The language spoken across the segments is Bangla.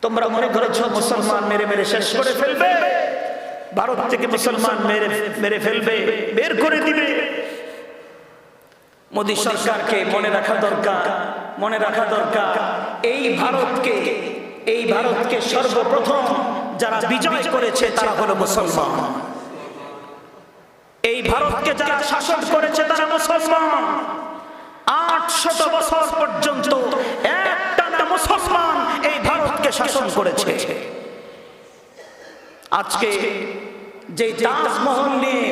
তোমরা মনে করেছো মুসলমান মেরে মেরে শেষ করে ফেলবে, ভারত থেকে মুসলমান মেরে মেরে ফেলবে, বের করে দিবে। মোদী সরকারকে মনে রাখা দরকার, মনে রাখা দরকার এই ভারতকে সর্বপ্রথম যারা বিজয় করেছে তারা হলো মুসলমান। এই ভারতকে যারা শাসন করেছে তারা মুসলমান। 800 বছর পর্যন্ত একটা মুসলমান এই ভারতকে শাসন করেছে। আজকে যে তাজমহল নিয়ে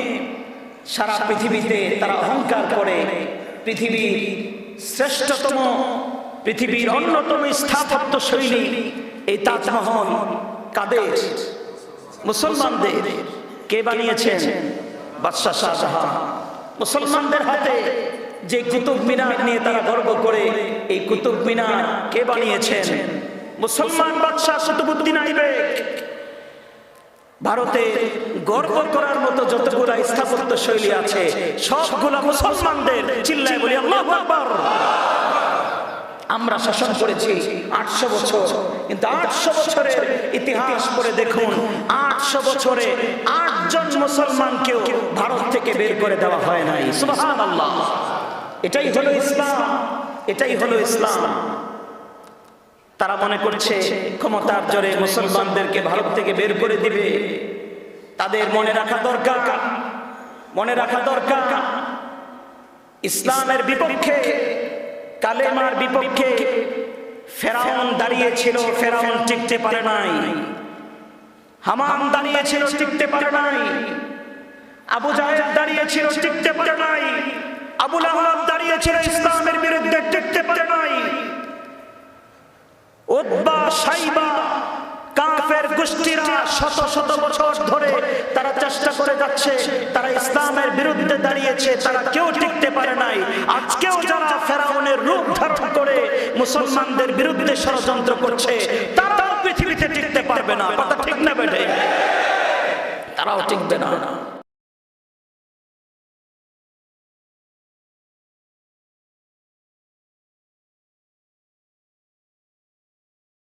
সারা পৃথিবীতে তারা অহংকার করে, পৃথিবীর শ্রেষ্ঠতম, পৃথিবীর অন্যতম স্থাপত্য শৈলী এই তাজমহল কাদের? মুসলমানদের। কে বানিয়েছেন? বাদশাহ শাহজাহান। মুসলমানদের হাতে যে কুতুব মিনার নিয়ে তারা গর্ব করে, এই কুতুব মিনার কে বানিয়েছেন? মুসলমান বাদশাহ কুতুবউদ্দিন আইবেক। ভারতে গর্ব করার মতো যতগুলা স্থাপত্য শৈলী আছে সবগুলা মুসলমানদের। চিল্লায় বলি আল্লাহু আকবার। আমরা শাসন করেছি 800 বছর, কিন্তু 800 বছরের ইতিহাস পড়ে দেখুন, 800 বছরে 8 জন মুসলমানকেও ভারত থেকে বের করে দেওয়া হয় নাই। সুবহানাল্লাহ। এটাই হলো ইসলাম, এটাই হলো ইসলাম। তারা মনে করছে ক্ষমতার জোরে মুসলমানদেরকে ভারত থেকে বের করে দিবে। তাদের মনে রাখা দরকার, মনে রাখা দরকার ইসলামের বিপক্ষে, কালেমার বিপক্ষে ফেরাউন দাঁড়িয়েছিল, ফেরাউন টিকতে পারে নাই। হামান দাঁড়িয়েছিল, টিকতে পারে নাই। আবু জাহেল দাঁড়িয়েছিল, টিকতে পারে নাই। আবু লাহাব দাঁড়িয়েছিল ইসলামের বিরুদ্ধে, টিকতে পারে নাই। উতবা, শাইবা, কাফের গোষ্ঠীরা শত শত বছর ধরে তারা চেষ্টা করে যাচ্ছে, তারা ইসলামের বিরুদ্ধে দাঁড়িয়েছে, তারা কেউ টিকতে পারে নাই। আজকেও যারা ফেরাউনের রূপ ধারণ করে মুসলমানদের বিরুদ্ধে ষড়যন্ত্র করছে, তারাও পৃথিবীতে টিকতে পারবে না। কথা ঠিক না বেঠে? তারাও টিকবে না।